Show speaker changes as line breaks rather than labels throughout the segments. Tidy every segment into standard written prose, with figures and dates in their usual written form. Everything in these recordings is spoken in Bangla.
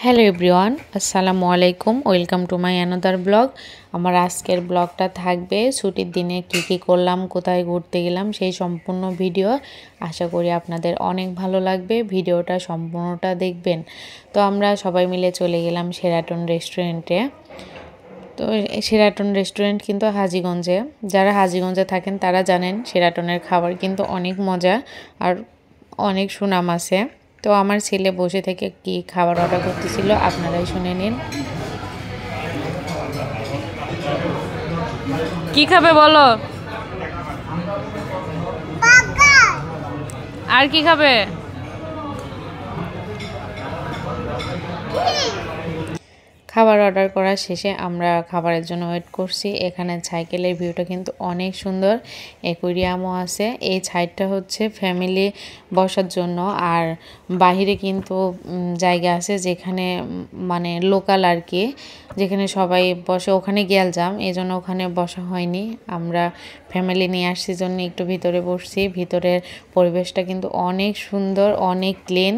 হ্যালো এভরিওয়ান, আসসালামু আলাইকুম। Welcome to my another blog. আমার আজকের ব্লগটা থাকবে ছুটির দিনে কি করলাম, কোথায় ঘুরতে গেলাম সেই সম্পূর্ণ ভিডিও। আশা করি আপনাদের অনেক ভালো লাগবে, ভিডিওটা সম্পূর্ণটা দেখবেন। তো আমরা সবাই মিলে চলে গেলাম শেরাটন রেস্টুরেন্টে। তো শেরাটন রেস্টুরেন্ট কিন্তু হাজীগঞ্জে, যারা হাজীগঞ্জে থাকেন তারা জানেন শেরাটনের খাবার কিন্তু অনেক মজা আর অনেক সুনাম আছে। তো আমার ছেলে বসে থেকে কি খাবার অর্ডার করতেছিল আপনারাই শুনে নিন। কি খাবে বলো, আর কি খাবে? খাবার অর্ডার করা শেষে আমরা খাবারের জন্য ওয়েট করছি। এখানে সাইকেলের ভিউটা কিন্তু অনেক সুন্দর, অ্যাকুয়ারিয়ামও আছে। এই সাইডটা হচ্ছে ফ্যামিলি বসার জন্য, আর বাহিরে কিন্তু জায়গা আছে যেখানে মানে লোকাল আর কি, যেখানে সবাই বসে, ওখানে গেলজাম, এই জন্য ওখানে বসা হয়নি। আমরা ফ্যামিলি নিয়ে আসছি জন্য একটু ভিতরে বসছি। ভিতরের পরিবেশটা কিন্তু অনেক সুন্দর, অনেক ক্লিন,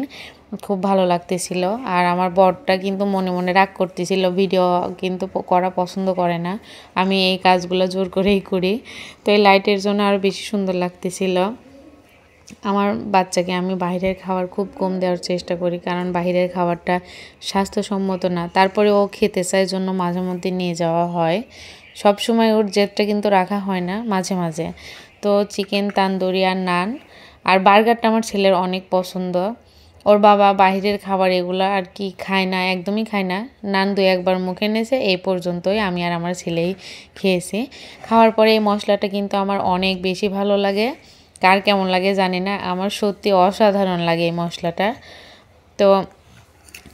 খুব ভালো লাগতেছিল। আর আমার বরটা কিন্তু মনে মনে রাগ করতেছিল, ভিডিও কিন্তু করা পছন্দ করে না। আমি এই কাজগুলো জোর করেই করি, তো এই লাইটের জন্য আরও বেশি সুন্দর লাগতেছিল। আমার বাচ্চাকে আমি বাইরের খাবার খুব কম দেওয়ার চেষ্টা করি, কারণ বাইরের খাবারটা স্বাস্থ্যসম্মত না। তারপরে ও খেতে চায় জন্য মাঝে মধ্যে নিয়ে যাওয়া হয়, সব সময় ওর জেদটা কিন্তু রাখা হয় না, মাঝে মাঝে। তো চিকেন তান্দুরি আর নান আর বার্গারটা আমার ছেলের অনেক পছন্দ। ওর বাবা বাইরের খাবার এগুলো আর কি খায় না, একদমই খায় না। নান দুই একবার মুখে এনেছে, এই পর্যন্তই। আমি আর আমার ছেলেই খেয়েছি। খাওয়ার পরে এই মশলাটা কিন্তু আমার অনেক বেশি ভালো লাগে। কার কেমন লাগে জানি না, আমার সত্যি অসাধারণ লাগে এই মশলাটা। তো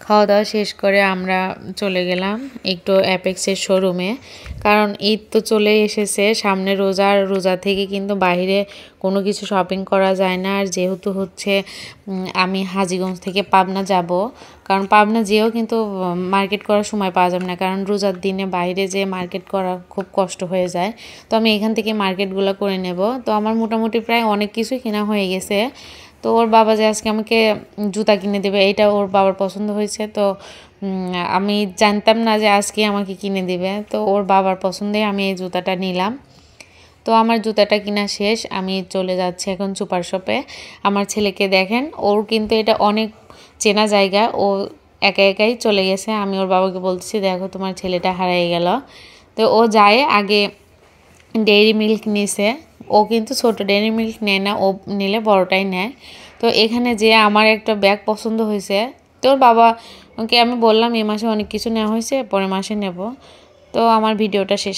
খাওয়া দাওয়া শেষ করে আমরা চলে গেলাম একটু অ্যাপেক্সের শোরুমে, কারণ ঈদ তো চলে এসেছে সামনে, রোজা থেকে কিন্তু বাইরে কোনো কিছু শপিং করা যায় না। আর যেহেতু হচ্ছে আমি হাজীগঞ্জ থেকে পাবনা যাব, কারণ পাবনা যেয়েও কিন্তু মার্কেট করার সময় পাওয়া যাবে না, কারণ রোজার দিনে বাইরে যে মার্কেট করা খুব কষ্ট হয়ে যায়। তো আমি এখান থেকে মার্কেটগুলো করে নেব। তো আমার মোটামুটি প্রায় অনেক কিছুই কেনা হয়ে গেছে। তো ওর বাবা যে আজকে আমাকে জুতা কিনে দেবে, এটা ওর বাবার পছন্দ হয়েছে। তো আমি জানতাম না যে আজকে আমাকে কিনে দেবে, তো ওর বাবার পছন্দে আমি এই জুতাটা নিলাম। তো আমার জুতাটা কিনা শেষ, আমি চলে যাচ্ছি এখন সুপার শপে। আমার ছেলেকে দেখেন, ওর কিন্তু এটা অনেক চেনা জায়গা, ও একা একাই চলে গেছে। আমি ওর বাবাকে বলতেছি, দেখো তোমার ছেলেটা হারিয়ে গেল। তো ও যায়, আগে ডেইরি মিল্ক নিছে। ও কিন্তু ছোট ডেইরি মিল্ক নেয় না, ও নিলে বড়টাই নেয়। তো এখানে যে আমার একটা ব্যাগ পছন্দ হয়েছে, তো ওর বাবা ওকে আমি বললাম এই মাসে অনেক কিছু নেওয়া হয়েছে, পরের মাসে নেব। তো আমার ভিডিওটা শেষ।